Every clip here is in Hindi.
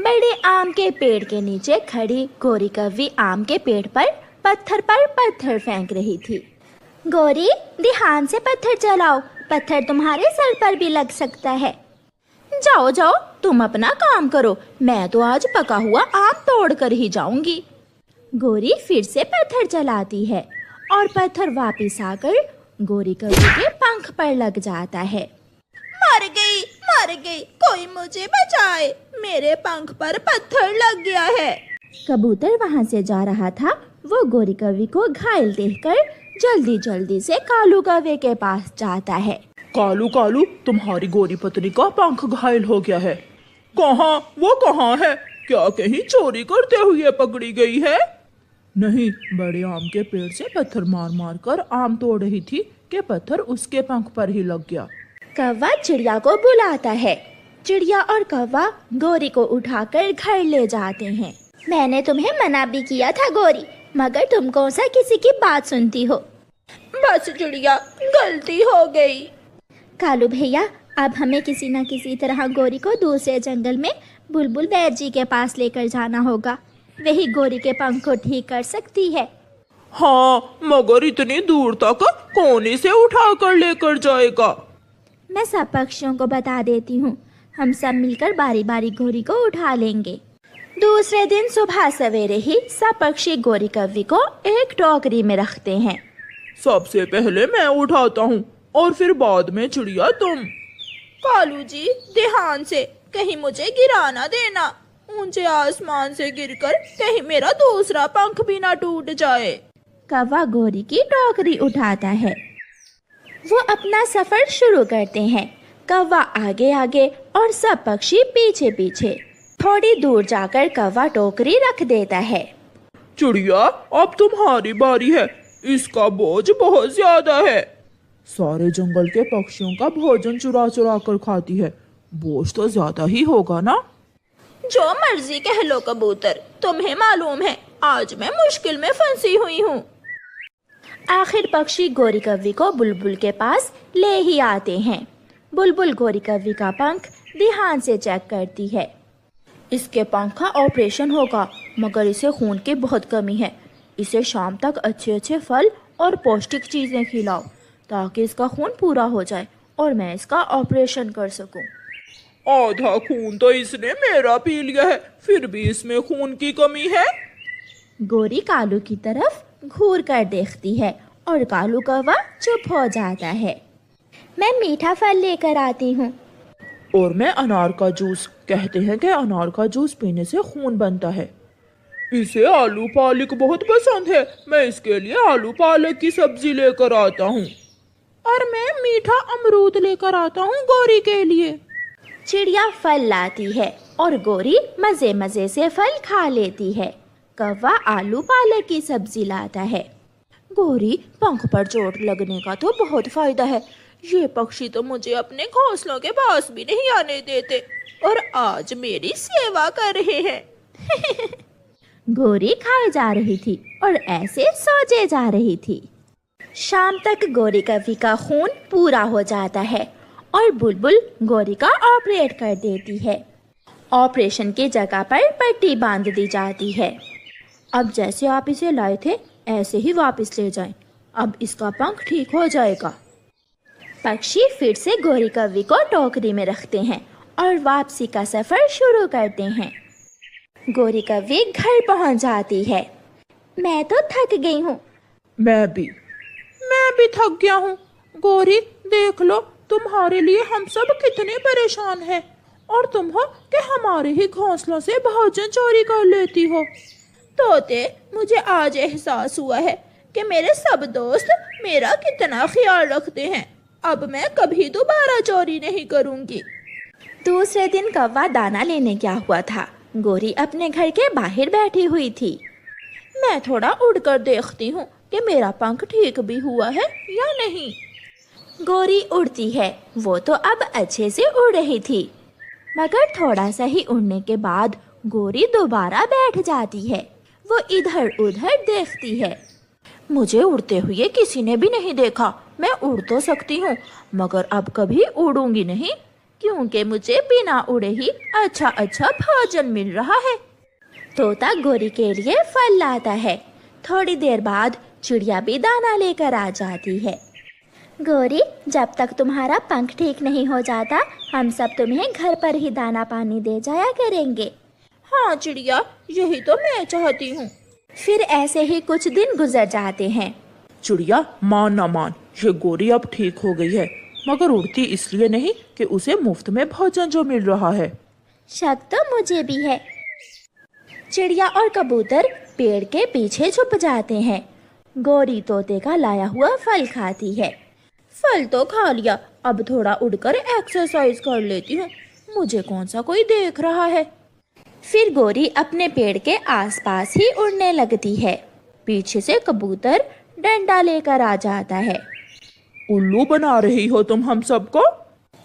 बड़े आम के पेड़ के नीचे खड़ी गोरी कौवी आम के पेड़ पर पत्थर फेंक रही थी। गोरी, ध्यान से पत्थर चलाओ, पत्थर तुम्हारे सर पर भी लग सकता है। जाओ जाओ, तुम अपना काम करो, मैं तो आज पका हुआ आम तोड़ कर ही जाऊंगी। गोरी फिर से पत्थर चलाती है और पत्थर वापस आकर गोरी कौवी के पंख पर लग जाता है। मर गई, कोई मुझे बचाए, मेरे पंख पर पत्थर लग गया है। कबूतर वहाँ से जा रहा था। वो गोरी कौवी को घायल देखकर जल्दी से कालू कौवे के पास जाता है। कालू कालू, तुम्हारी गोरी पत्नी का पंख घायल हो गया है। वो कहाँ है? क्या कहीं चोरी करते हुए पकड़ी गई है? नहीं, बड़े आम के पेड़ से पत्थर मार मार कर आम तोड़ रही थी कि पत्थर उसके पंख पर ही लग गया। कौवा चिड़िया को बुलाता है। चिड़िया और कौवा गोरी को उठाकर घर ले जाते हैं। मैंने तुम्हें मना भी किया था गोरी, मगर तुम कौन सा किसी की बात सुनती हो। बस चिड़िया, गलती हो गई। कालू भैया, अब हमें किसी न किसी तरह गोरी को दूसरे जंगल में बुलबुल वैद जी के पास लेकर जाना होगा। वही गोरी के पंख को ठीक कर सकती है। हाँ, मगर इतनी दूर तक कौन इसे उठा कर लेकर जाएगा? मैं सब पक्षियों को बता देती हूँ, हम सब मिलकर बारी बारी गोरी को उठा लेंगे। दूसरे दिन सुबह सवेरे ही सब पक्षी गोरी कौवी को एक टोकरी में रखते हैं। सबसे पहले मैं उठाता हूँ और फिर बाद में चिड़िया तुम। कालू जी, ध्यान से, कहीं मुझे गिरा ना देना। ऊंचे आसमान से गिरकर कहीं मेरा दूसरा पंख भी ना टूट जाए। कौवा गोरी की टोकरी उठाता है। वो अपना सफर शुरू करते हैं। कौवा आगे आगे और सब पक्षी पीछे पीछे। थोड़ी दूर जाकर कौवा टोकरी रख देता है। चिड़िया, अब तुम्हारी बारी है। इसका बोझ बहुत ज्यादा है। सारे जंगल के पक्षियों का भोजन चुरा चुरा कर खाती है, बोझ तो ज्यादा ही होगा ना? जो मर्जी कह लो कबूतर, तुम्हें मालूम है आज मैं मुश्किल में फंसी हुई हूँ। आखिर पक्षी गोरी कौवी को बुलबुल के पास ले ही आते हैं। बुलबुल गोरी कौवी का पंख ध्यान से चेक करती है। इसके पंख का ऑपरेशन होगा, मगर इसे खून की बहुत कमी है। इसे शाम तक अच्छे फल और पौष्टिक चीजें खिलाओ ताकि इसका खून पूरा हो जाए और मैं इसका ऑपरेशन कर सकूं। आधा खून तो इसने मेरा पी लिया है, फिर भी इसमें खून की कमी है। गोरी कालू की तरफ घूर कर देखती है और कालू कौवा चुप हो जाता है। मैं मीठा फल लेकर आती हूँ। और मैं अनार का जूस। कहते हैं कि अनार का जूस पीने से खून बनता है। इसे आलू पालक बहुत पसंद है, मैं इसके लिए आलू पालक की सब्जी लेकर आता हूँ। और मैं मीठा अमरूद लेकर आता हूँ गोरी के लिए। चिड़िया फल लाती है और गोरी मजे मजे से फल खा लेती है। कौवा आलू पालक की सब्जी लाता है। गोरी, पंख पर चोट लगने का तो बहुत फायदा है। ये पक्षी तो मुझे अपने घोंसलों के पास भी नहीं आने देते और आज मेरी सेवा कर रहे हैं। गोरी खाए जा रही थी और ऐसे सोचे जा रही थी। शाम तक गोरी कौवी का खून पूरा हो जाता है और बुलबुल गोरी का ऑपरेट कर देती है। ऑपरेशन की जगह पर पट्टी बांध दी जाती है। अब जैसे आप इसे लाए थे ऐसे ही वापस ले जाएं। अब इसका पंख ठीक हो जाएगा। पक्षी फिर से गोरी कौवी को टोकरी में रखते हैं और वापसी का सफर शुरू करते हैं। गोरी कौवी घर पहुंच जाती है। मैं तो थक गई हूँ। मैं भी थक गया हूँ। गोरी, देख लो, तुम्हारे लिए हम सब कितने परेशान हैं और तुम हो कि हमारे ही घोंसलों से भोजन चोरी कर लेती हो। तोते, मुझे आज एहसास हुआ है कि मेरे सब दोस्त मेरा कितना ख्याल रखते हैं। अब मैं कभी दोबारा चोरी नहीं करूंगी। दूसरे दिन कौवा दाना लेने गया हुआ था। गोरी अपने घर के बाहर बैठी हुई थी। मैं थोड़ा उड़कर देखती हूँ कि मेरा पंख ठीक भी हुआ है या नहीं। गोरी उड़ती है। वो तो अब अच्छे से उड़ रही थी, मगर थोड़ा सा ही उड़ने के बाद गोरी दोबारा बैठ जाती है। वो इधर उधर देखती है। मुझे उड़ते हुए किसी ने भी नहीं देखा। मैं उड़ तो सकती हूँ, मगर अब कभी उड़ूंगी नहीं। क्योंकि मुझे बिना उड़े ही अच्छा अच्छा भोजन मिल रहा है। तोता गोरी के लिए फल लाता है। थोड़ी देर बाद चिड़िया भी दाना लेकर आ जाती है। गोरी, जब तक तुम्हारा पंख ठीक नहीं हो जाता, हम सब तुम्हें घर पर ही दाना पानी दे जाया करेंगे। हाँ चिड़िया, यही तो मैं चाहती हूँ। फिर ऐसे ही कुछ दिन गुजर जाते हैं। चिड़िया मान ना मान, ये गोरी अब ठीक हो गई है, मगर उड़ती इसलिए नहीं कि उसे मुफ्त में भोजन जो मिल रहा है। शक तो मुझे भी है। चिड़िया और कबूतर पेड़ के पीछे छुप जाते हैं। गोरी तोते का लाया हुआ फल खाती है। फल तो खा लिया, अब थोड़ा उड़कर एक्सरसाइज कर लेती हूँ। मुझे कौन सा कोई देख रहा है। फिर गोरी अपने पेड़ के आसपास ही उड़ने लगती है। पीछे से कबूतर डंडा लेकर आ जाता है। उल्लू बना रही हो तुम हम सबको?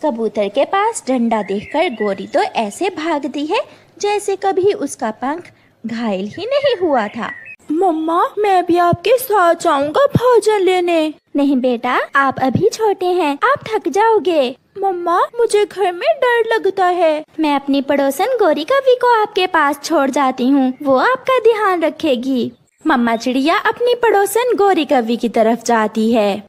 कबूतर के पास डंडा देखकर गोरी तो ऐसे भागती है जैसे कभी उसका पंख घायल ही नहीं हुआ था। मम्मा, मैं भी आपके साथ जाऊंगा भोजन लेने। नहीं बेटा, आप अभी छोटे हैं, आप थक जाओगे। मम्मा, मुझे घर में डर लगता है। मैं अपनी पड़ोसन गोरी कव्वी को आपके पास छोड़ जाती हूँ, वो आपका ध्यान रखेगी। मम्मा चिड़िया अपनी पड़ोसन गोरी कव्वी की तरफ जाती है।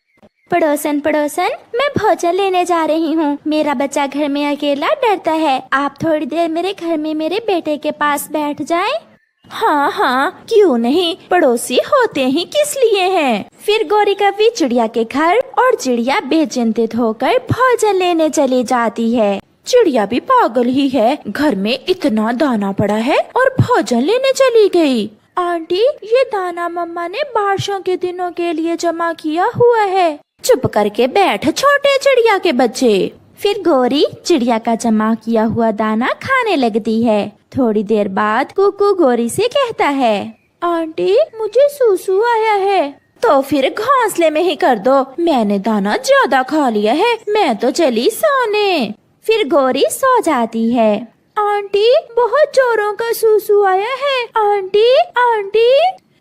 पड़ोसन पड़ोसन, मैं भोजन लेने जा रही हूँ। मेरा बच्चा घर में अकेला डरता है। आप थोड़ी देर मेरे घर में मेरे बेटे के पास बैठ जाएं। हाँ हाँ, क्यों नहीं, पड़ोसी होते ही किस लिए हैं। फिर गोरी कव्वी चिड़िया के घर और चिड़िया बेचिंतित होकर भोजन लेने चली जाती है। चिड़िया भी पागल ही है, घर में इतना दाना पड़ा है और भोजन लेने चली गई। आंटी, ये दाना मम्मा ने बारिशों के दिनों के लिए जमा किया हुआ है। चुप करके बैठ छोटे चिड़िया के बच्चे। फिर गोरी चिड़िया का जमा किया हुआ दाना खाने लगती है। थोड़ी देर बाद कुकू गोरी से कहता है, आंटी, मुझे सूसू आया है। तो फिर घोंसले में ही कर दो, मैंने दाना ज्यादा खा लिया है, मैं तो चली सोने। फिर गोरी सो जाती है। आंटी, बहुत जोरों का सूसू आया है। Aunty aunty.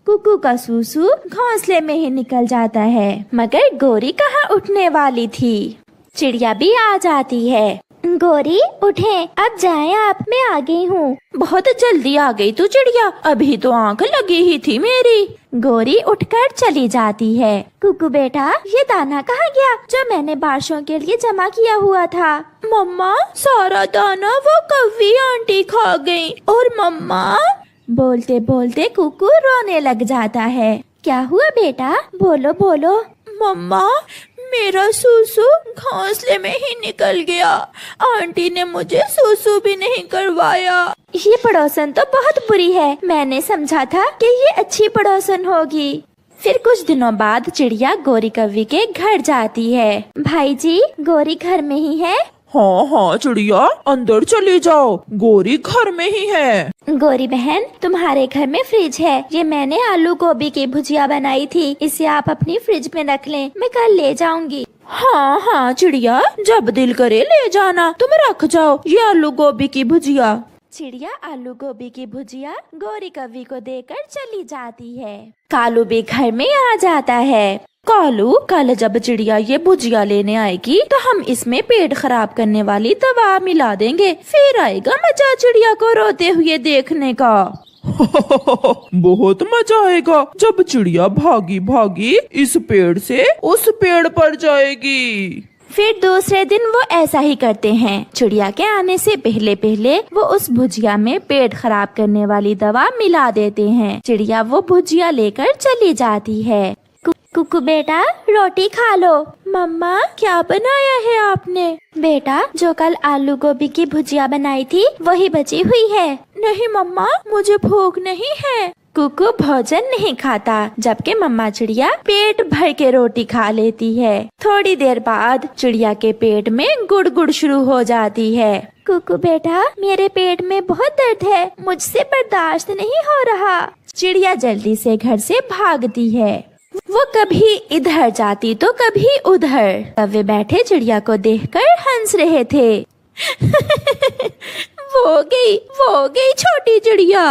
कुकू का सूसू घोंसले में ही निकल जाता है, मगर गोरी कहाँ उठने वाली थी। चिड़िया भी आ जाती है। गोरी उठे, अब जाएं आप, मैं आ गई हूँ। बहुत जल्दी आ गई तू चिड़िया, अभी तो आंख लगी ही थी मेरी। गोरी उठकर चली जाती है। कुकू बेटा, ये दाना कहाँ गया जो मैंने बारिशों के लिए जमा किया हुआ था? मम्मा, सारा दाना वो कव्वी आंटी खा गई। और मम्मा। बोलते बोलते कुकू रोने लग जाता है। क्या हुआ बेटा, बोलो बोलो। मम्मा, मेरा सूसू घोंसले में ही निकल गया। आंटी ने मुझे सूसू भी नहीं करवाया। ये पड़ोसन तो बहुत बुरी है, मैंने समझा था कि ये अच्छी पड़ोसन होगी। फिर कुछ दिनों बाद चिड़िया गोरी कव्वी के घर जाती है। भाई जी, गोरी घर में ही है? हाँ हाँ चिड़िया, अंदर चली जाओ, गोरी घर में ही है। गोरी बहन, तुम्हारे घर में फ्रिज है, ये मैंने आलू गोभी की भुजिया बनाई थी, इसे आप अपनी फ्रिज में रख लें, मैं कल ले जाऊंगी। हाँ हाँ चिड़िया, जब दिल करे ले जाना, तुम रख जाओ ये आलू गोभी की भुजिया। चिड़िया आलू गोभी की भुजिया गोरी कव्वी को देकर चली जाती है। कालू भी घर में आ जाता है। कालू, कल जब चिड़िया ये भुजिया लेने आएगी तो हम इसमें पेट खराब करने वाली दवा मिला देंगे, फिर आएगा मजा चिड़िया को रोते हुए देखने का। बहुत मजा आएगा जब चिड़िया भागी भागी इस पेड़ से उस पेड़ पर जाएगी। फिर दूसरे दिन वो ऐसा ही करते हैं। चिड़िया के आने से पहले पहले वो उस भुजिया में पेट खराब करने वाली दवा मिला देते हैं। चिड़िया वो भुजिया लेकर चली जाती है। कुकू बेटा, रोटी खा लो। मम्मा, क्या बनाया है आपने? बेटा, जो कल आलू गोभी की भुजिया बनाई थी वही बची हुई है। नहीं मम्मा, मुझे भूख नहीं है। कुकू भोजन नहीं खाता, जबकि मम्मा चिड़िया पेट भर के रोटी खा लेती है। थोड़ी देर बाद चिड़िया के पेट में गुड़गुड़ शुरू हो जाती है। कुकू बेटा, मेरे पेट में बहुत दर्द है, मुझसे बर्दाश्त नहीं हो रहा। चिड़िया जल्दी से घर से भागती है। वो कभी इधर जाती तो कभी उधर। कव्वे बैठे चिड़िया को देखकर हंस रहे थे। वो गई छोटी चिड़िया।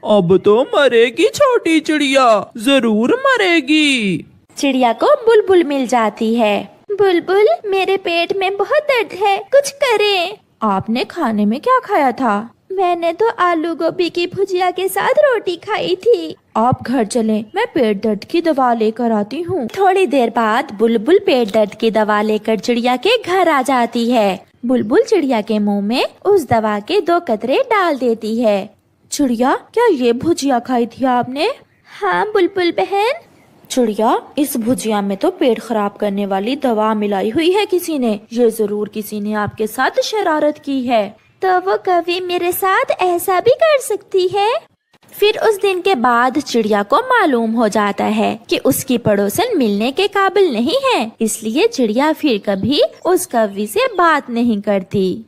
अब तो मरेगी छोटी चिड़िया, जरूर मरेगी। चिड़िया को बुलबुल मिल जाती है। बुलबुल, मेरे पेट में बहुत दर्द है, कुछ करें। आपने खाने में क्या खाया था? मैंने तो आलू गोभी की भुजिया के साथ रोटी खाई थी। आप घर चलें, मैं पेट दर्द की दवा लेकर आती हूँ। थोड़ी देर बाद बुलबुल पेट दर्द की दवा लेकर चिड़िया के घर आ जाती है। बुलबुल चिड़िया के मुंह में उस दवा के 2 कतरे डाल देती है। चिड़िया, क्या ये भुजिया खाई थी आपने? हाँ बुलबुल बहन। चिड़िया, इस भुजिया में तो पेट खराब करने वाली दवा मिलाई हुई है किसी ने। ये जरूर किसी ने आपके साथ शरारत की है। तो वो कभी मेरे साथ ऐसा भी कर सकती है? फिर उस दिन के बाद चिड़िया को मालूम हो जाता है कि उसकी पड़ोसन मिलने के काबिल नहीं है, इसलिए चिड़िया फिर कभी उस कौवी से बात नहीं करती।